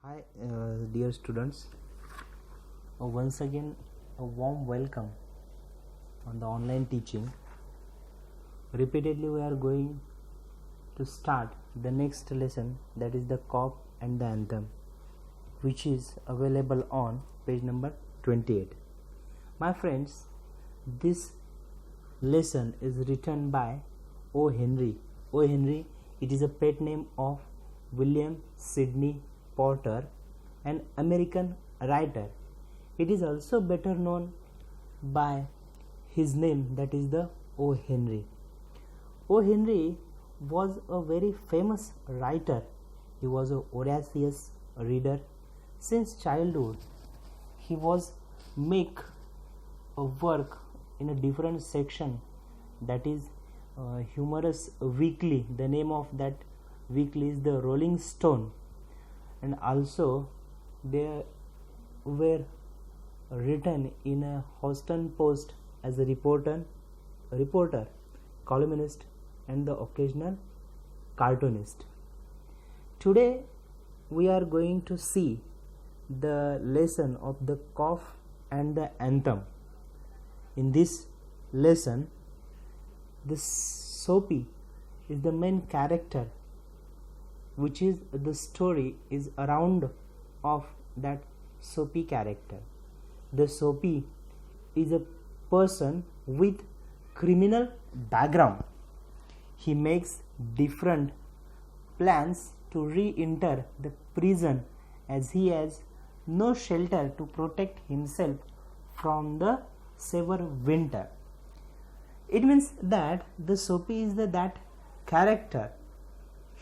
Hi, dear students. Once again, a warm welcome on the online teaching. Repeatedly, we are going to start the next lesson, that is the cop and the anthem, which is available on page number 28. My friends, this lesson is written by O. Henry. O. Henry, it is a pet name of William Sidney Porter, an American writer. It is also better known by his name, that is the O. Henry. O. Henry was a very famous writer. He was a voracious reader. Since childhood, he was make a work in a different section, that is humorous weekly. The name of that weekly is the Rolling Stone, and also they were written in a Houston Post as a reporter, columnist, and the occasional cartoonist. Today we are going to see the lesson of the cough and the anthem. In this lesson, the Soapy is the main character, which is the story is around of that Soapy character. The Soapy is a person with criminal background. He makes different plans to re-enter the prison as he has no shelter to protect himself from the severe winter. It means that the Soapy is that character.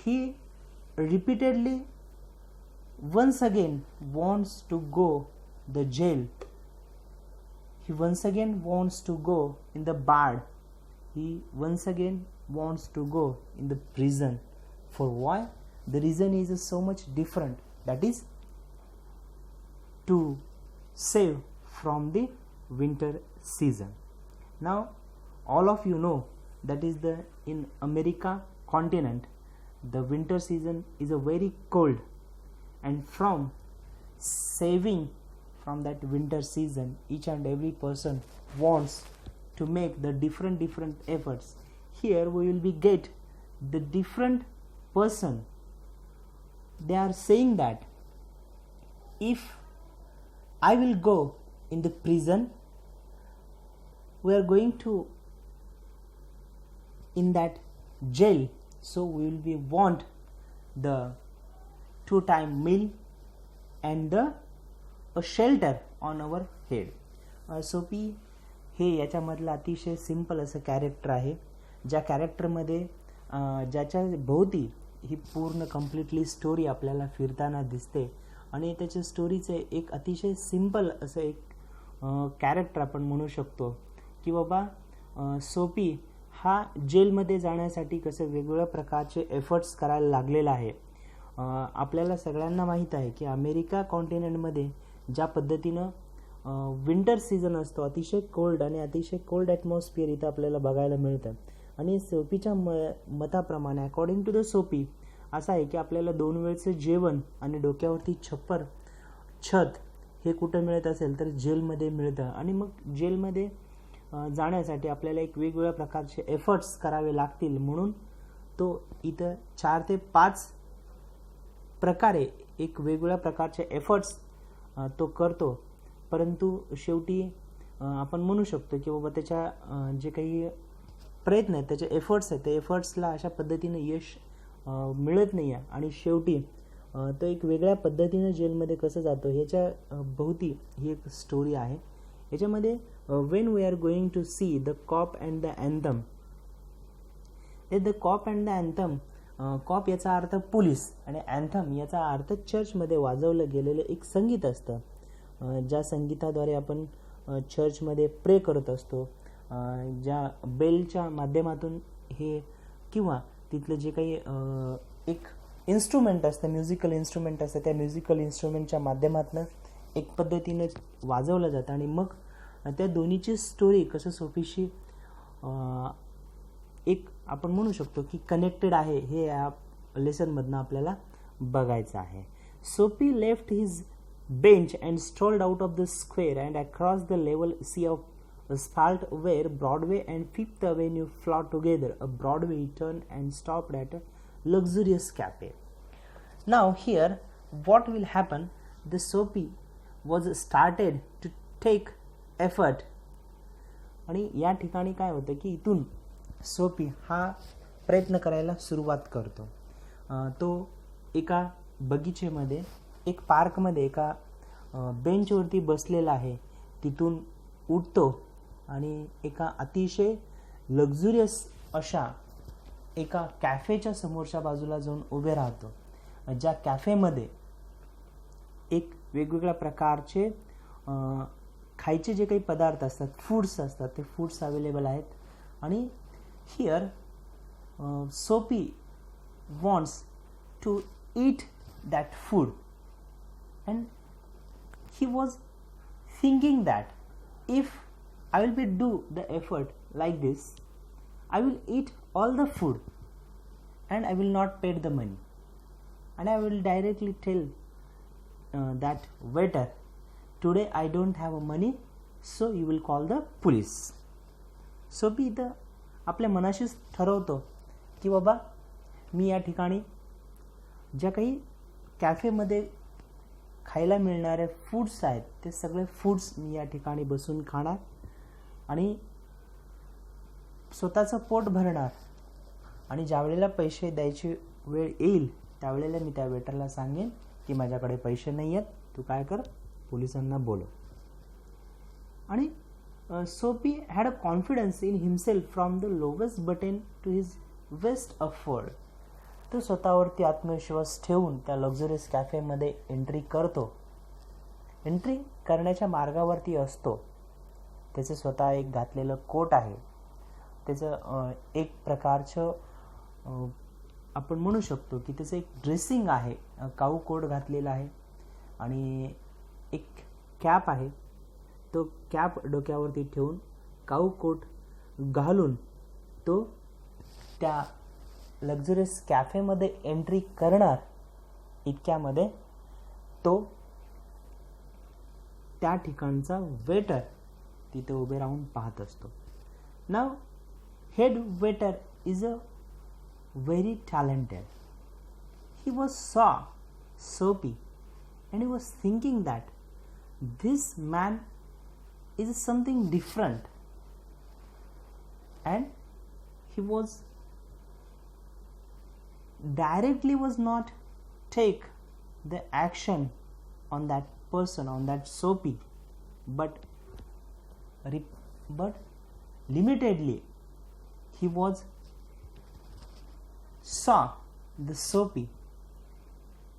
He repeatedly once again wants to go the jail. He once again wants to go in the bar. He once again wants to go in the prison. For why? The reason is so much different, that is to save from the winter season. Now all of you know that is the in America continent the winter season is a very cold, and from saving from that winter season, each and every person wants to make the different efforts. Here we will be get the different person. They are saying that if I will go in the prison, we are going to in that jail, so we will be want the 2-time meal and a shelter on our head. सोपी हे याच्यामधलं अतिशय simple असं character आहे, ज्या कॅरेक्टरमध्ये ज्याच्या भोवती ही पूर्ण completely story आपल्याला फिरताना दिसते, आणि त्याच्या स्टोरीचे एक अतिशय सिंपल असं एक कॅरेक्टर आपण म्हणू शकतो की बाबा सोपी हा जेलमध्ये जाण्यासाठी कसं वेगवेगळ्या प्रकारचे एफर्ट्स करायला लागलेला आहे. आपल्याला सगळ्यांना माहीत आहे की अमेरिका कॉन्टिनेंटमध्ये ज्या पद्धतीनं विंटर सीझन असतो, अतिशय कोल्ड आणि अतिशय कोल्ड ॲटमॉस्फिअर इथं आपल्याला बघायला मिळतं. आणि सोपीच्या मताप्रमाणे अकॉर्डिंग टू द सोपी असं आहे की आपल्याला 2 वेळचं जेवण आणि डोक्यावरती छप्पर छत हे कुठं मिळत असेल तर जेलमध्ये मिळतं. आणि मग जेलमध्ये जाण्यासाठी आपल्याला एक वेगवेगळ्या प्रकारचे एफर्ट्स करावे लागतील, म्हणून तो इथं 4 ते 5 प्रकारे एक वेगवेगळ्या प्रकारचे एफर्ट्स तो करतो. परंतु शेवटी आपण म्हणू शकतो की बाबा त्याच्या जे काही प्रयत्न आहेत, त्याचे एफर्ट्स आहेत, ते एफर्ट्सला अशा पद्धतीने यश मिळत नाही आहे, आणि शेवटी तो एक वेगळ्या पद्धतीनं जेलमध्ये कसं जातो ह्याच्या भोवती ही एक स्टोरी आहे. याच्यामध्ये when we are going to see the cop and the anthem, the cop and the anthem, cop याचा अर्थ पोलीस आणि अँथम याचा अर्थ चर्चमध्ये वाजवलं गेलेलं एक संगीत असतं, ज्या संगीताद्वारे आपण चर्चमध्ये प्रे करत असतो, ज्या बेलच्या माध्यमातून हे किंवा तिथलं जे काही एक इन्स्ट्रुमेंट असतं, म्युझिकल इन्स्ट्रुमेंट असतं, त्या म्युझिकल इन्स्ट्रुमेंटच्या माध्यमातून एक पद्धतीने वाजवलं जातं. आणि मग त्या दोन्हीची स्टोरी कसं सोपीशी एक आपण म्हणू शकतो की कनेक्टेड आहे, हे या लेसनमधनं आपल्याला बघायचं आहे. Soapy left his bench and strolled out of the square and across the level sea of asphalt where Broadway and Fifth Avenue flowed together. A Broadway he turned and stopped at a luxurious cafe. Now here what will happen? The Soapy was started to take effort. आणि या ठिकाणी काय होतं की इथून सोपी हा प्रयत्न करायला सुरुवात करतो. तो एका बगीचेमध्ये एक पार्कमध्ये एका बेंचवरती बसलेला आहे. तिथून उठतो आणि एका अतिशय लक्झुरियस अशा एका कॅफेच्या समोरच्या बाजूला जाऊन उभे राहतो. ज्या कॅफेमध्ये एक वेगवेगळ्या प्रकारचे खायचे जे काही पदार्थ असतात, फूड्स असतात, ते फूड्स अवेलेबल आहेत. आणि here Sophie wants to eat that food, and he was thinking that if I will do the effort like this, I will eat all the food and I will not pay the money, and I will directly tell that waiter, today I don't have money, so you will call the police. सोपी इथं आपल्या मनाशीच ठरवतो की बाबा मी या ठिकाणी ज्या काही कॅफेमध्ये खायला मिळणारे फूड्स आहेत ते सगळे फूड्स मी या ठिकाणी बसून खाणार आणि स्वतःचं पोट भरणार. आणि ज्या वेळेला पैसे द्यायची वेळ येईल त्यावेळेला मी त्या वेटरला सांगेन की माझ्याकडे पैसे नाही आहेत, तू काय कर, पोलिसांना बोलव. आणि Sophie had a confidence in himself from the lowest button to his waist upward. तो स्वतःवरती आत्मविश्वास ठेवून त्या लक्झरियस कॅफेमध्ये एंट्री करतो. एंट्री करण्याच्या मार्गावरती असतो. त्याचं स्वतः एक घातलेलं कोट आहे. त्याचं एक प्रकारचं आपण म्हणू शकतो की त्याचं एक ड्रेसिंग आहे. काऊ कोट घातलेला आहे आणि एक कॅप आहे. तो कॅप डोक्यावरती ठेवून काऊ कोट घालून तो त्या लक्झरियस कॅफेमध्ये एंट्री करणार. इतक्यामध्ये तो त्या ठिकाणचा वेटर तिथे उभे राहून पाहत असतो. नाव head waiter is a very talented. He was so सोपी and he was thinking that this man is something different, and he was directly was not take the action on that person, on that soapy, but limitedly he was saw the soapy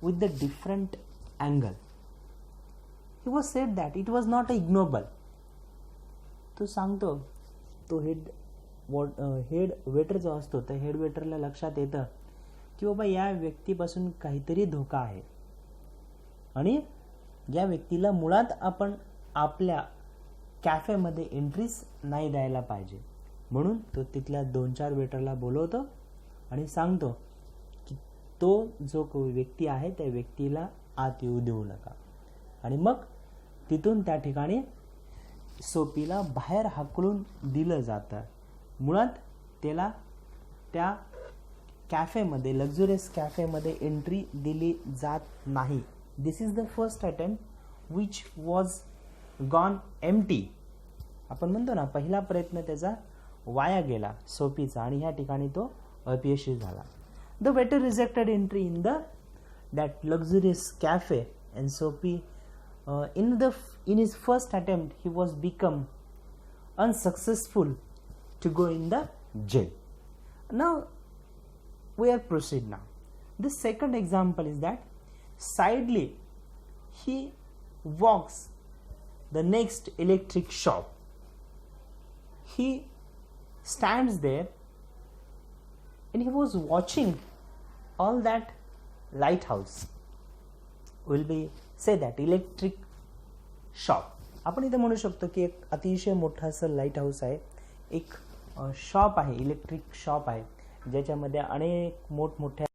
with the different angle. He was said that it was not ignoble. तो सांगतो, तो head waiter जो असतो त्या head वेटरला लक्षात येतं की बाबा या व्यक्तीपासून काहीतरी धोका आहे आणि या व्यक्तीला मुळात आपण आपल्या कॅफेमध्ये एंट्रीच नाही द्यायला पाहिजे. म्हणून तो तिथल्या 2-4 वेटरला बोलवतो आणि सांगतो की तो जो कोणी व्यक्ती आहे त्या व्यक्तीला आत येऊ देऊ नका. आणि मग तिथून त्या ठिकाणी सोपीला बाहेर हाकलून दिलं जातं. मुळात त्याला त्या कॅफेमध्ये, लक्झरियस कॅफेमध्ये एंट्री दिली जात नाही. This is the first attempt which was gone empty. आपण म्हणतो ना, पहिला प्रयत्न त्याचा वाया गेला सोपीचा आणि ह्या ठिकाणी तो अपयशी झाला. The waiter rejected entry in that luxurious cafe, and Soapy in his first attempt he was become unsuccessful to go in the jail. Now we are proceed now. The second example is that sidely he walks the next electric shop. He stands there and he was watching all that lighthouse, will be say that electric shop. आपण इथे म्हणू शकतो की एक अतिशय मोठं असं light house आहे. एक शॉप आहे, इलेक्ट्रिक शॉप आहे ज्याच्यामध्ये अनेक मोठमोठ्या